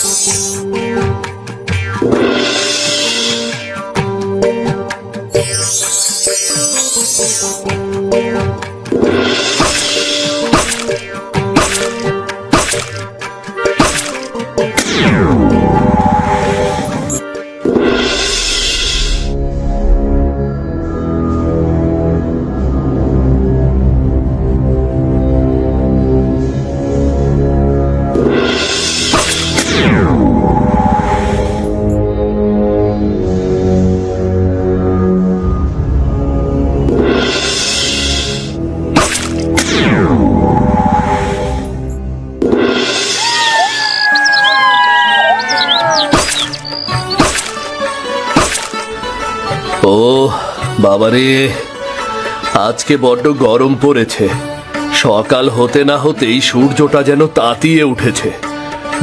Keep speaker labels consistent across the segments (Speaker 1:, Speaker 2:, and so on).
Speaker 1: ও বাবারে, আজকে বড্ড গরম পড়েছে। সকাল হতে না হতেই সূর্যটা যেন তাতিয়ে উঠেছে।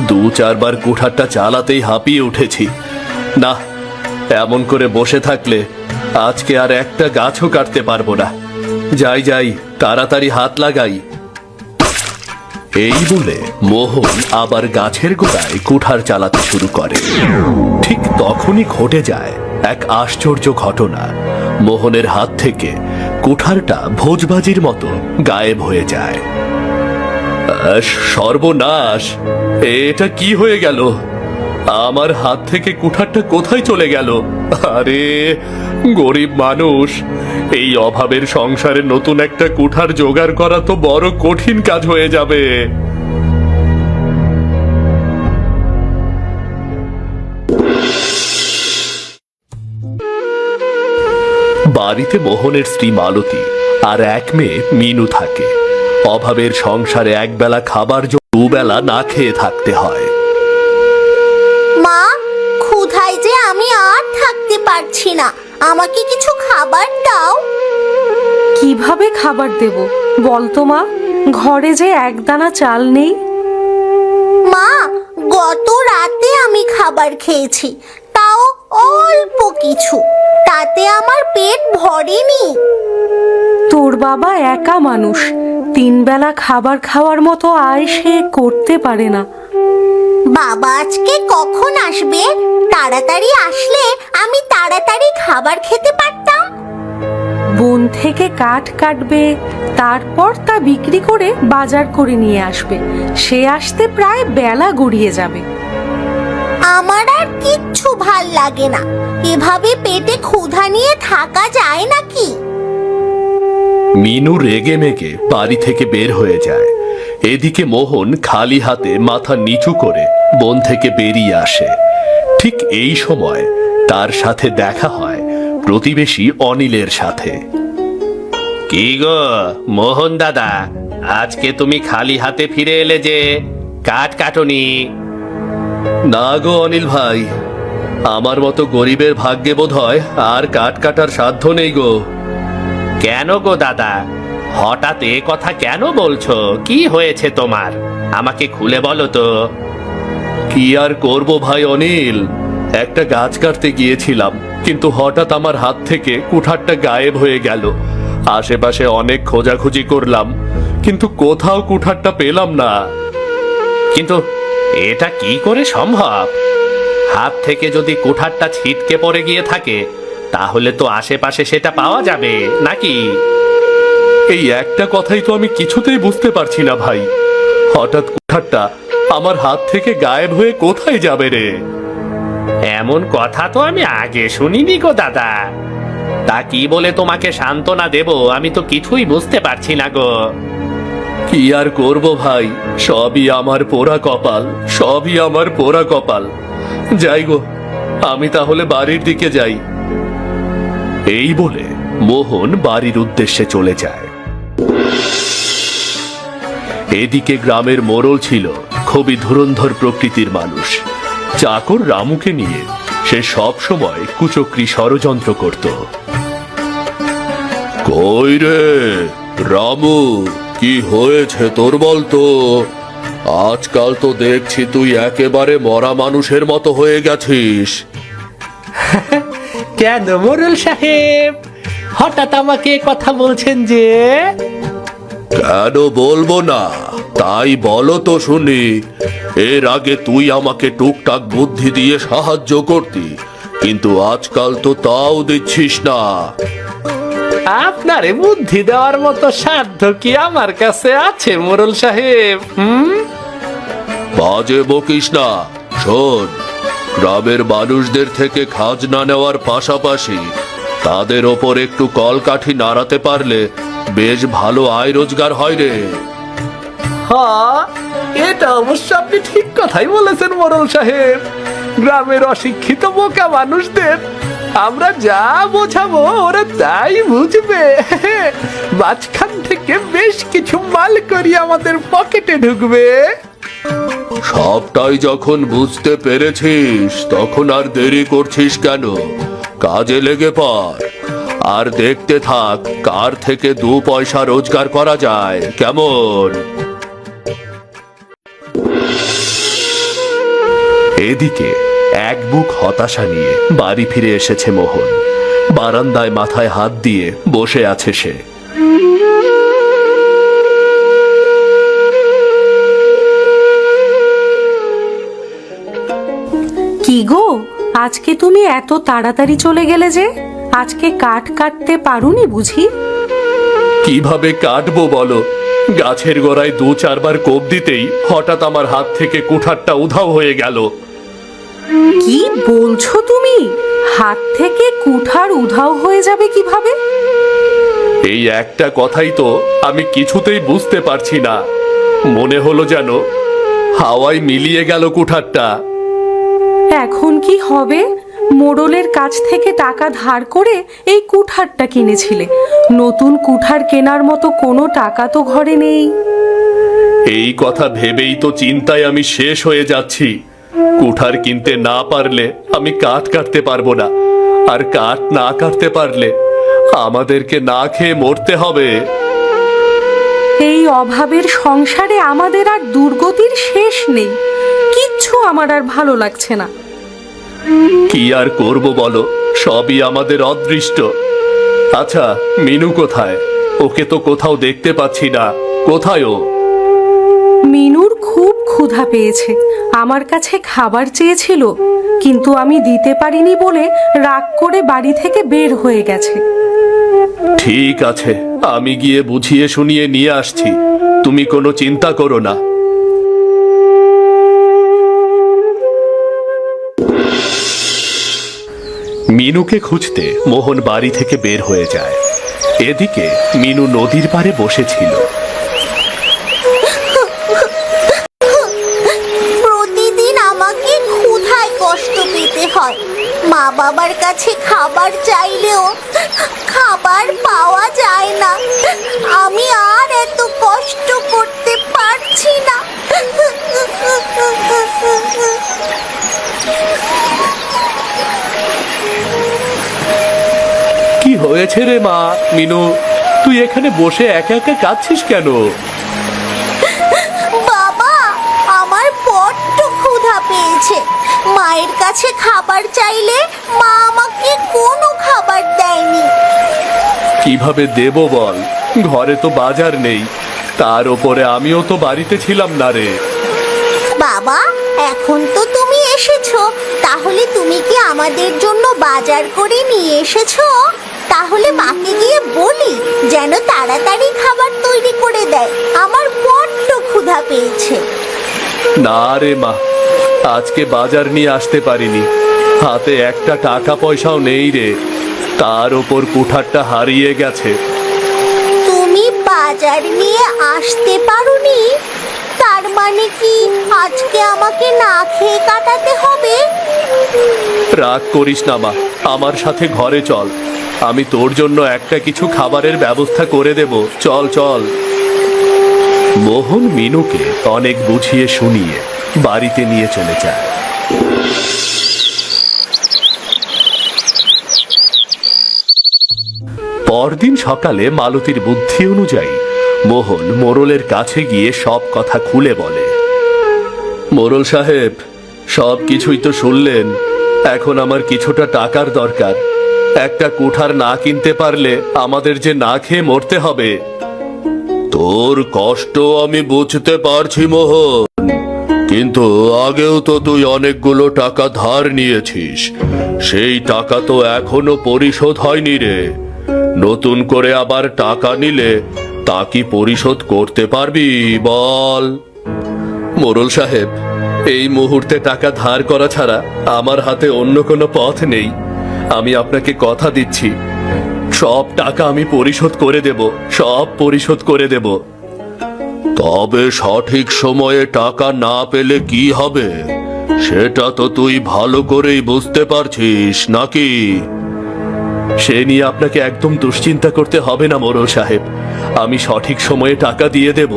Speaker 1: 2-4 বার কুঠারটা চালাতেই হাঁপিয়ে উঠেছি। না, এমন করে বসে থাকলে আজকে আর একটা গাছও কাটতে পারবো না। যাই যাই, তাড়াতাড়ি হাত লাগাই। এই বলে মোহন আবার গাছের গোড়ায় কুঠার চালাতে শুরু করে। ঠিক তখনই ঘটে যায় এক আশ্চর্য ঘটনা। মোহনের হাত থেকে কুঠারটা ভোজবাজির মতো গায়েব হয়ে যায়। সর্বনাশ! এটা কি হয়ে গেল? আমার হাত থেকে কুঠারটা কোথায় চলে গেল? আরে গরিব মানুষ, এই অভাবের সংসারে নতুন একটা কুঠার জোগাড় করা তো বড় কঠিন কাজ হয়ে যাবে। বাড়িতে মোহনের স্ত্রী মালতী আর এক মেয়ে মিনু থাকে। অভাবের সংসারে একবেলা খাবার জন্য দুবেলা না খেয়ে থাকতে হয়।
Speaker 2: মা, ক্ষুধায় যে আমি আর থাকতে পারছি না, আমাকে কিছু খাবার দাও।
Speaker 3: কিভাবে খাবার দেব বলতো মা? ঘরে যে একদানা চাল নেই।
Speaker 2: মা, গত রাতে আমি খাবার খেয়েছি, তাও অল্প কিছু, তাতে আমার পেট ভরেনি।
Speaker 3: তোর বাবা একা মানুষ, 3 বেলা খাবার খাওয়ার মতো আয় সে করতে পারে না।
Speaker 2: বাবা আজকে কখন আসবে? তাড়াতাড়ি আসলে আমি তাড়াতাড়ি খাবার খেতে পারতাম।
Speaker 3: বন থেকে কাঠ কাটবে, তারপর তা বিক্রি করে বাজার করে নিয়ে আসবে। সে আসতে প্রায় বেলা গড়িয়ে যাবে।
Speaker 2: আমার আর কিচ্ছু ভাল লাগে না। এভাবে পেটে ক্ষুধা নিয়ে থাকা যায় নাকি?
Speaker 1: মিনু রেগে মেগে বাড়ি থেকে বের হয়ে যায়। এদিকে মোহন খালি হাতে মাথা নিচু করে বন থেকে বেরিয়ে আসে। ঠিক এই সময় তার সাথে দেখা হয় প্রতিবেশী অনিলের সাথে। কি গো মোহন দাদা, আজকে তুমি খালি হাতে ফিরে এলে যে, কাঠ কাটনি? না গো অনিল ভাই, আমার মতো গরিবের ভাগ্যে বোধ হয় আর কাঠ কাটার সাধ্য নেই গো। কেন গো দাদা, হঠাৎ এ কথা কেন বলছো? কি হয়েছে তোমার? আমাকে খুলে বলো তো। কি আর করব ভাই অনিল, একটা গাছ কাটতে গিয়েছিলাম, কিন্তু হঠাৎ আমার হাত থেকে কুঠারটা গায়েব হয়ে গেল। আশেপাশে অনেক খোঁজাখুঁজি করলাম, কিন্তু কোথাও কুঠারটা পেলাম না। কিন্তু এটা কি করে সম্ভব? হাত থেকে যদি কুঠারটা ছিটকে পড়ে গিয়ে থাকে, তাহলে তো আশেপাশে সেটা পাওয়া যাবে নাকি? এই একটা কথাই তো আমি কিছুতেই বুঝতে পারছি না ভাই। হঠাৎ কুঠারটা আমার হাত থেকে গায়েব হয়ে কোথায় যাবে রে? এমন কথা তো আমি আগে শুনিনি গো দাদা। তা কি বলে তোমাকে সান্ত্বনা দেব, আমি তো কিছুই বুঝতে পারছি না গো। কি আর করব ভাই, সবই আমার পোড়া কপাল, সবই আমার পোড়া কপাল। যাই গো, আমি তাহলে বাড়ির দিকে যাই। এই বলে মোহন বাড়ির উদ্দেশ্যে চলে যায়। এদিকে গ্রামের মোড়ল ছিল খুবই ধুরন্ধর প্রকৃতির মানুষ। চাকর রামুকে নিয়ে সে সব সময় কুচক্রি ষড়যন্ত্র করত। কই রে রামু, কি হয়েছে তোর বলতো? আজকাল তো দেখছি তুই একেবারে মরা মানুষের মতো হয়ে গেছিস।
Speaker 4: কেন মোড়ল সাহেব, হঠাৎ আমাকে কথা বলছেন যে?
Speaker 1: কেন বলবো না, তাই বলো তো শুনি, এর আগে তুই আমাকে টুকটাক বুদ্ধি দিয়ে সাহায্য করতি, কিন্তু আজকাল তো তাও দিচ্ছিস না।
Speaker 4: আপনারে বুদ্ধি দেওয়ার মতো সাধ্য কি আমার কাছে আছে মোরল সাহেব?
Speaker 1: বাজে বকিস না। শোন, গ্রামের মানুষদের থেকে খাজনা নেওয়ার পাশাপাশি তাদের ওপর একটু কলকাঠি নাড়াতে পারলে বেশ ভালো আয় রোজগার হয় রে।
Speaker 4: হ্যাঁ, এটা অবশ্য আপনি ঠিক কথাই বলেছেন মোরল সাহেব। গ্রামের অশিক্ষিত বোকা মানুষদের আমরা যা বোঝাবো ওরা তাই বুঝবে। মাঝখান থেকে বেশ কিছু মাল করি আমাদের পকেটে ঢুকবে।
Speaker 1: সবটাই যখন বুঝতে পেরেছিস তখন আর দেরি করছিস কেন? কাজে লেগে পড় আর দেখতে থাক কার থেকে 2 পয়সা রোজগার করা যায়, কেমন? এদিকে এক বুক হতাশা নিয়ে বাড়ি ফিরে এসেছে মোহন। বারান্দায় মাথায় হাত দিয়ে বসে আছে সে।
Speaker 3: কি গো, আজকে তুমি এত তাড়াতাড়ি চলে গেলে যে? আজকে কাঠ কাটতে পারুনি বুঝি?
Speaker 1: কিভাবে কাটবো বলো? গাছের গোড়ায় 2-4 বার কোপ দিতেই হঠাৎ আমার হাত থেকে কুঠারটা উধাও হয়ে গেল।
Speaker 3: কি বলছো তুমি? হাত থেকে কুঠার উধাও হয়ে যাবে কিভাবে?
Speaker 1: এই একটা কথাই তো আমি কিছুতেই বুঝতে পারছি না। মনে হলো যেন হাওয়ায় মিলিয়ে গেল কুঠারটা।
Speaker 3: এখন কি হবে? মোড়লের কাছ থেকে টাকা ধার করে এই কুঠারটা কিনেছিলে। নতুন কুঠার কেনার মতো কোনো টাকা তো ঘরে নেই।
Speaker 1: এই কথা ভেবেই তো চিন্তায় আমি শেষ হয়ে যাচ্ছি। কুঠার কিনতে না পারলে আমি কাঠ কাটতে পারবো না, আর কাঠ না কাটতে পারলে আমাদেরকে না খেয়ে মরতে হবে।
Speaker 3: এই অভাবের সংসারে আমাদের আর দুর্গতির শেষ নেই। কিচ্ছু আমার আর ভালো লাগছে না।
Speaker 1: কি আর করব বলো, সবই আমাদের অদৃষ্ট। আচ্ছা, মিনু কোথায়? ওকে তো কোথাও দেখতে পাচ্ছি না। কোথায় ও?
Speaker 3: মিনুর খুব ক্ষুধা পেয়েছে, আমার কাছে খাবার চেয়েছিল, কিন্তু আমি দিতে পারিনি বলে রাগ করে বাড়ি থেকে বের হয়ে গেছে।
Speaker 1: ঠিক আছে, আমি গিয়ে বুঝিয়ে শুনিয়ে নিয়ে আসছি, তুমি কোনো চিন্তা করো না। মিনুকে খুঁজতে মোহন বাড়ি থেকে বের হয়ে যায়। এদিকে মিনু নদীর পাড়ে বসেছিল।
Speaker 2: প্রতিদিন আমাকে ক্ষুধায় কষ্ট পেতে হয়। মা বাবার কাছে খাবার চাইলেও খাবার পাওয়া যায় না। আমি আর এত কষ্ট করতে পারছি না।
Speaker 1: কি হয়েছে রে মা? মিনু, তুই এখানে বসে একা একা কাঁদছিস কেন?
Speaker 2: বাবা, আমার বড্ড ক্ষুধা পেয়েছে। মায়ের কাছে খাবার চাইলে মা আমাকে কোনো খাবার দেয়নি।
Speaker 1: কিভাবে দেব বল? ঘরে তো বাজার নেই, তার উপরে আমিও তো বাড়িতে ছিলাম না রে।
Speaker 2: বাবা, এখন তো তুমি এসেছো, তাহলে তুমি কি আমাদের জন্য বাজার করে নিয়ে এসেছো? তাহলে মাকে গিয়ে বলি যেন তাড়াতাড়ি খাবার তৈরি করে দেয়। আমার বড্ড ক্ষুধা পেয়েছে।
Speaker 1: না রে মা, আজকে বাজার নিয়ে আসতে পারিনি। হাতে একটা টাকা পয়সাও নেই রে, তার উপর কুঠারটা হারিয়ে গেছে।
Speaker 2: তুমি বাজার নিয়ে আসতে পারোনি? তার মানে কি আজকে আমাকে না খেয়ে কাটাতে হবে?
Speaker 1: রাগ করিস না মা, আমার সাথে ঘরে চল, আমি তোর জন্য একটা কিছু খাবারের ব্যবস্থা করে দেব। চল চল। মোহন মিনুকে অনেক বুঝিয়ে শুনিয়ে বাড়িতে নিয়ে চলে যায়। পরদিন সকালে মালতীর বুদ্ধি অনুযায়ী মোহন মোড়লের কাছে গিয়ে সব কথা খুলে বলে। মোড়ল সাহেব, সব কিছুই তো শুনলেন, এখন আমার কিছুটা টাকার দরকার। একটা কুঠার না কিনতে পারলে আমাদের যে না খেয়ে মরতে হবে। তোর কষ্ট আমি বুঝতে পারছি মোহন, কিন্তু আগেও তো তুই অনেকগুলো টাকা ধার নিয়েছিস, সেই টাকা তো এখনো পরিশোধ হয়নি রে। নতুন করে আবার টাকা নিলে তা কি পরিশোধ করতে পারবি বল? মোড়ল সাহেব, এই মুহূর্তে টাকা ধার করা ছাড়া আমার হাতে অন্য কোনো পথ নেই। আমি আপনাকে কথা দিচ্ছি, সব টাকা আমি পরিশোধ করে দেব, সব পরিশোধ করে দেব। তবে সঠিক সময়ে টাকা না পেলে কি হবে সেটা তো তুই ভালো করেই বুঝতে পারছিস নাকি? সে নিয়ে আপনাকে একদম দুশ্চিন্তা করতে হবে না মোড়ল সাহেব, আমি সঠিক সময়ে টাকা দিয়ে দেব।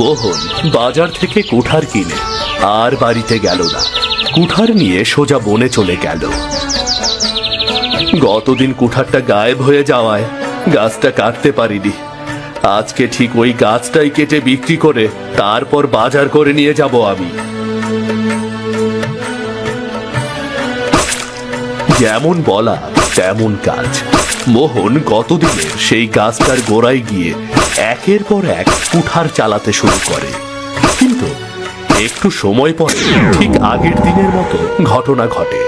Speaker 1: মোহন বাজার থেকে কুঠার কিনে আর বাড়িতে গেল না। কুঠার নিয়ে সোজা বনে চলে গেল। গতদিন কুঠারটা গায়েব হয়ে যাওয়ায় গাছটা কাটতে পারিনি। আজকে ঠিক ওই গাছটাই কেটে বিক্রি করে তারপর বাজার করে নিয়ে যাব আমি। যেমন বলা তেমন কাজ। মোহন গতদিনের সেই গাছটার গোড়ায় গিয়ে একের পর এক কুঠার চালাতে শুরু করে, কিন্তু একটু সময় পরে ঠিক আগের দিনের মতো ঘটনা ঘটে।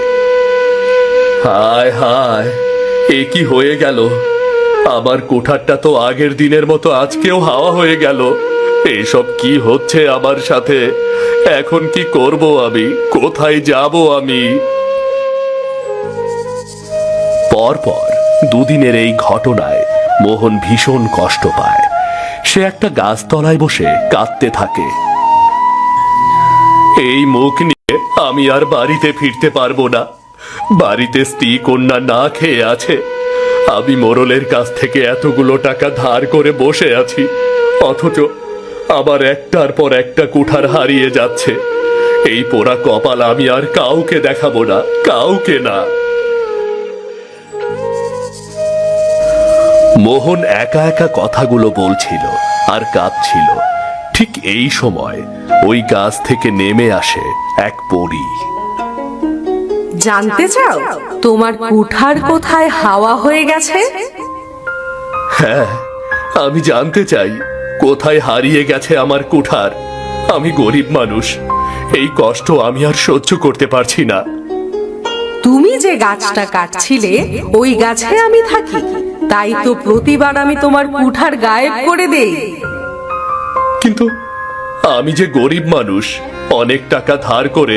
Speaker 1: হায় হায়, এ কি হয়ে গেল? আমার কুঠারটা তো আগের দিনের মতো আজকেও হাওয়া হয়ে গেল। এসব কি হচ্ছে আমার সাথে? এখন কি করব আমি? কোথায় যাব আমি? পরপর দুদিনের এই ঘটনায় মোহন ভীষণ কষ্ট পায়। সে একটা গাছতলায় বসে কাঁদতে থাকে। এই মুখ নিয়ে আমি আর বাড়িতে ফিরতে পারবো না। বাড়িতে স্ত্রী কন্যা না খেয়ে আছে, আমি মোড়লের কাছ থেকে এতগুলো টাকা ধার করে বসে আছি, অথচ আবার একটার পর একটা কুঠার হারিয়ে যাচ্ছে। এই পোড়া কপাল আমি আর কাউকে দেখাবো না, কাউকে না। মোহন একা একা কথাগুলো বলছিল আর কাঁদছিল। ঠিক এই সময় ওই গাছ থেকে নেমে আসে এক পরী।
Speaker 3: জানতে চাও তোমার কুঠার কোথায় হাওয়া হয়ে গেছে?
Speaker 1: হ্যাঁ, আমি জানতে চাই কোথায় হারিয়ে গেছে আমার কুঠার। আমি গরিব মানুষ, এই কষ্ট আমি আর সহ্য করতে পারছি না।
Speaker 3: তুমি যে গাছটা কাটছিলে ওই গাছে আমি থাকি, তাই তো প্রতিবার আমি তোমার কুঠার গায়েব করে দেই।
Speaker 1: কিন্তু আমি যে গরিব মানুষ, অনেক টাকা ধার করে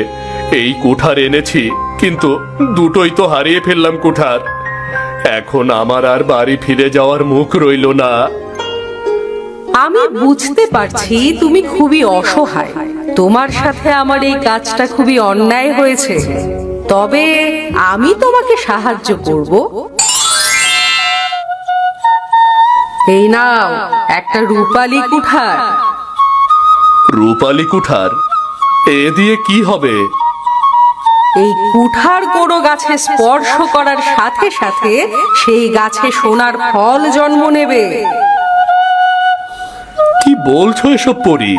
Speaker 1: এই কুঠার এনেছি, কিন্তু দুটোই তো হারিয়ে ফেললাম কুঠার। এখন আমার আর বাড়ি ফিরে যাওয়ার মুখ রইল না।
Speaker 3: আমি বুঝতে পারছি তুমি খুবই অসহায়, তোমার সাথে আমার এই কাজটা খুবই অন্যায় হয়েছে, তবে আমি তোমাকে সাহায্য করব। এই নাও একটা রূপালী কুঠার।
Speaker 1: রূপালী কুঠার? এ দিয়ে কি হবে?
Speaker 3: এই কুঠার কোনো গাছে স্পর্শ করার সাথে সাথে সেই গাছে সোনার ফল জন্ম নেবে।
Speaker 1: কি বলছো এসব পরি?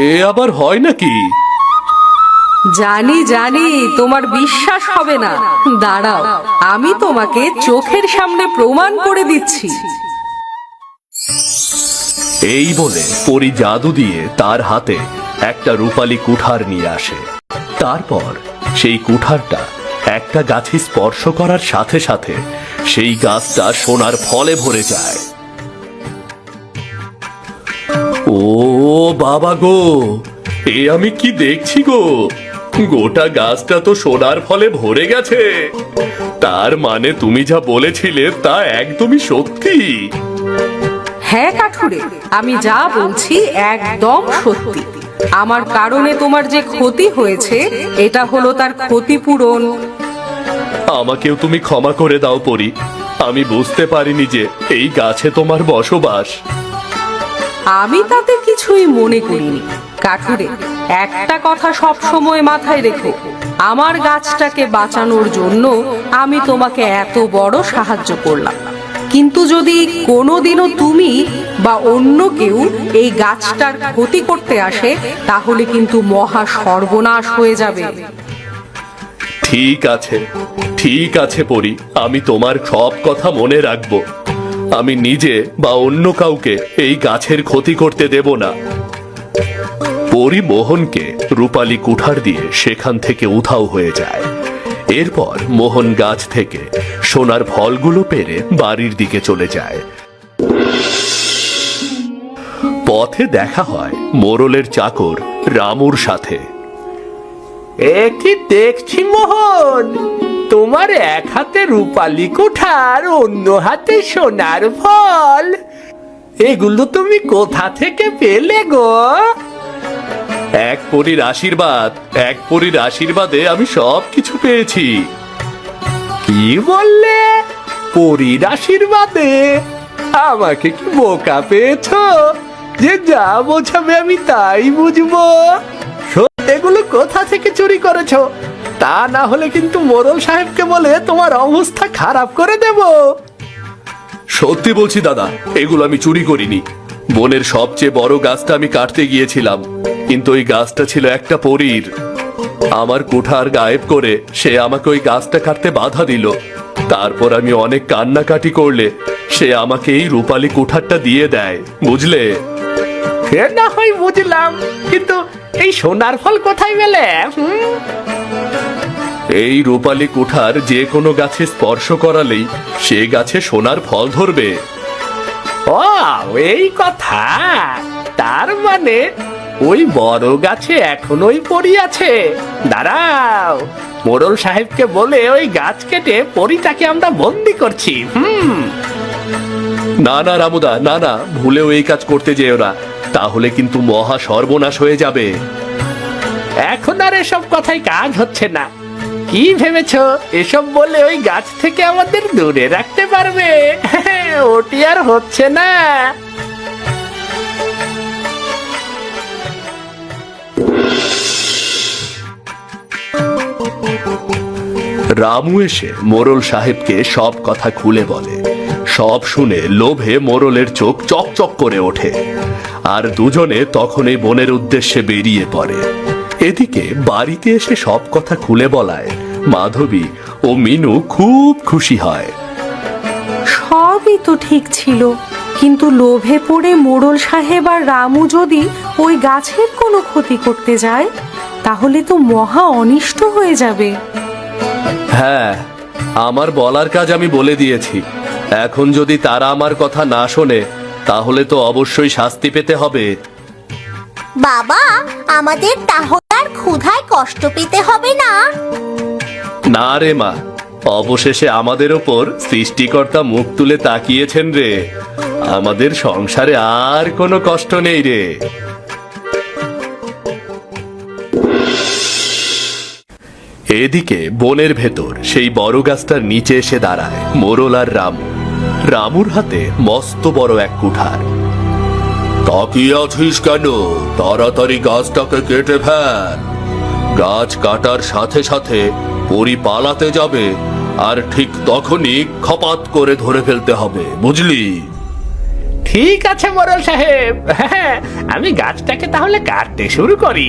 Speaker 1: এ আবার হয় নাকি?
Speaker 3: জানি জানি তোমার বিশ্বাস হবে না, দাঁড়াও আমি তোমাকে চোখের সামনে প্রমাণ করে দিচ্ছি।
Speaker 1: এই বলে পরি জাদু দিয়ে তার হাতে একটা রূপালী কুঠার নিয়ে আসে। তারপর সেই কুঠারটা একটা গাছে স্পর্শ করার সাথে সাথে সেই গাছটা সোনার ফলে ভরে যায়। ও বাবা গো, এ আমি কি দেখছি গো? গোটা গাছটা তো সোনার ফলে ভরে গেছে। তার মানে তুমি যা বলেছিলে তা একদমই সত্যি।
Speaker 3: হ্যাঁ কাঠুরে, আমি যা বলছি একদম সত্যি। আমার কারণে তোমার যে ক্ষতি হয়েছে এটা হলো তার ক্ষতিপূরণ।
Speaker 1: আমাকেও তুমি ক্ষমা করে দাও পরি। আমি বুঝতে পারিনি যে এই গাছে তোমার বসবাস।
Speaker 3: আমি তাতে কিছুই মনে করিনি কাঠুরে। একটা কথা সব সময় মাথায় রেখো, আমার গাছটাকে বাঁচানোর জন্য আমি তোমাকে এত বড় সাহায্য করলাম, কিন্তু যদি কোনোদিনও তুমি বা অন্য কেউ এই গাছটার ক্ষতি করতে আসে তাহলে কিন্তু মহা সর্বনাশ হয়ে যাবে।
Speaker 1: ঠিক আছে পরী, আমি তোমার সব কথা মনে রাখবো। আমি নিজে বা অন্য কাউকে এই গাছের ক্ষতি করতে দেব না। পরী মোহনকে রূপালী কুঠার দিয়ে সেখান থেকে উধাও হয়ে যায়। এরপর মোহন গাছ থেকে সোনার ফলগুলো পেরে বাড়ির দিকে চলে যায়। পথে দেখা হয় মোড়লের চাকর রামুর সাথে।
Speaker 4: এ কি দেখছি মোহন, তোমার এক হাতে রূপালী কুঠার, অন্য হাতে সোনার ফল। এগুলো তুমি কোথা থেকে পেলে গো?
Speaker 1: এক পরীর আশীর্বাদে আমি সব কিছু পেয়েছি।
Speaker 4: কি বললে? পরীর আশীর্বাদে? আমাকে কি বোকা পেয়েছো যে যা বোঝাবে আমি তাই বুঝবো? এগুলো কোথা থেকে চুরি করেছো? তা না হলে কিন্তু মোড়ল সাহেবকে বলে তোমার অবস্থা খারাপ করে দেব।
Speaker 1: সত্যি বলছি দাদা, এগুলো আমি চুরি করিনি। বনের সবচেয়ে বড় গাছটা আমি কাটতে গিয়েছিলাম, কিন্তু ওই গাছটা ছিল একটা পরীর। আমার কুঠার গায়েব করে সে আমাকে ওই গাছটা কাটতে বাধা দিল। তারপর আমি অনেক কান্নাকাটি করলে সে আমাকে এই রূপালী কুঠারটা দিয়ে দেয়, বুঝলে?
Speaker 4: সে না হয় বুঝলাম, কিন্তু এই সোনার ফল কোথায় পেলে?
Speaker 1: এই রূপালী কুঠার যে কোনো গাছে স্পর্শ করালেই সে গাছে সোনার ফল ধরবে।
Speaker 4: ও এই কথা! তার মানে ওই বড় গাছে এখনোই পরী আছে। দাঁড়াও, মোড়ল সাহেবকে বলে ওই গাছ কেটে পরীটাকে আমরা বন্দি করছি।
Speaker 1: না রামুদা, না, ভুলেও এই কাজ করতে যেও না, তাহলে কিন্তু মহা সর্বনাশ হয়ে যাবে।
Speaker 4: এখন আর এসব কথায় কাজ হচ্ছে না। কি ভেবেছো এসব বলে ওই গাছ থেকে আমাদের দূরে রাখতে পারবে? ওটি আর হচ্ছে না।
Speaker 1: রামু এসে মোড়ল সাহেবকে সব কথা খুলে বলে। সব শুনে লোভে মোড়লের চোখ চকচক করে ওঠে, আর দুজনে তখনই বনের উদ্দেশ্যে বেরিয়ে পড়ে। এদিকে বাড়িতে এসে সব কথা খুলে বলায় মাধবী ও মিনু খুব খুশি হয়।
Speaker 3: সবই তো ঠিক ছিল, কিন্তু লোভে পড়ে মোড়ল সাহেব আর রামু যদি ওই গাছের কোনো ক্ষতি করতে যায় তাহলে তো মহা অনিষ্ট হয়ে যাবে।
Speaker 1: হ্যাঁ, আমার বলার কাজ আমি বলে দিয়েছি। এখন যদি তারা আমার কথা না শোনে তাহলে তো অবশ্যই শাস্তি পেতে হবে।
Speaker 2: বাবা, আমাদের তাহলে আর ক্ষুধায় কষ্ট পেতে হবে না?
Speaker 1: না রে মা, অবশেষে আমাদের ওপর সৃষ্টিকর্তা মুখ তুলে তাকিয়েছেন রে। আমাদের সংসারে আর কোনো কষ্ট নেই রে। এদিকে বনের ভেতর সেই বড় গাছটার নিচে এসে দাঁড়ায় মোড়ল আর রামু। রামুর হাতে মস্ত বড় এক কুঠার। তাকিয়ে আছিস কেন? তাড়াতাড়ি গাছটাকে কেটে ফেল। গাছ কাটার সাথে সাথে পরী পালাতে যাবে, আর ঠিক তখনই খপাত করে ধরে ফেলতে হবে, বুঝলি?
Speaker 4: ঠিক আছে মোড়ল সাহেব, হ্যাঁ, আমি গাছটাকে তাহলে কাটতে শুরু করি।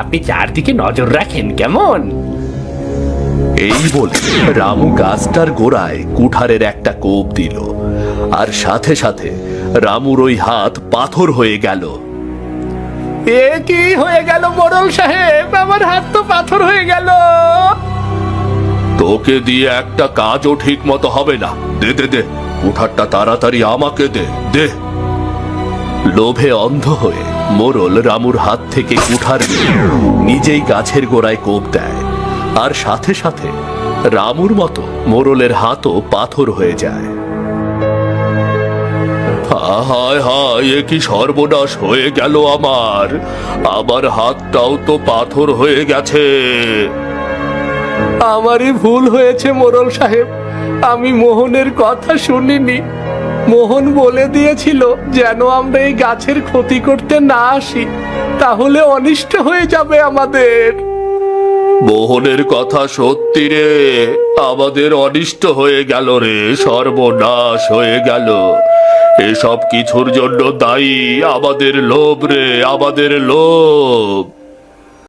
Speaker 4: আপনি চারদিকে নজর রাখেন, কেমন?
Speaker 1: এই বলে রামু গাছটার গোড়ায় কুঠারের একটা কোপ দিল, আর সাথে সাথে রামুর ওই হাত পাথর হয়ে গেল।
Speaker 4: এ কি হয়ে গেল মোড়ল সাহেব? আমার হাত তো পাথর হয়ে গেল।
Speaker 1: তোকে দিয়ে একটা কাজও ঠিক মতো হবে না। দে কুঠারটা তাড়াতাড়ি আমাকে দে। লোভে অন্ধ হয়ে মোড়ল রামুর হাত থেকে কুঠার নিয়ে নিজেই গাছের গোড়ায় কোপ দেয়, আর সাথে সাথে রামুর মতো মোড়লের হাতও পাথর হয়ে যায়। হায় হায়, এ কি সর্বনাশ হয়ে গেল আমার! আমার হাতটাও তো পাথর হয়ে গেছে।
Speaker 4: আমারই ভুল হয়েছে মোড়ল সাহেব, আমি মোহনের কথা শুনিনি। মোহন বলে দিয়েছিল যেন আমরা এই গাছের ক্ষতি করতে না আসি, তাহলে অনিষ্ট হয়ে যাবে আমাদের।
Speaker 1: মোহনের কথা সত্যি রে, আমাদের অনিষ্ট হয়ে গেল রে, সর্বনাশ হয়ে গেল। এসব কিছুর জন্য দায়ী আমাদের লোভ রে, আমাদের লোভ।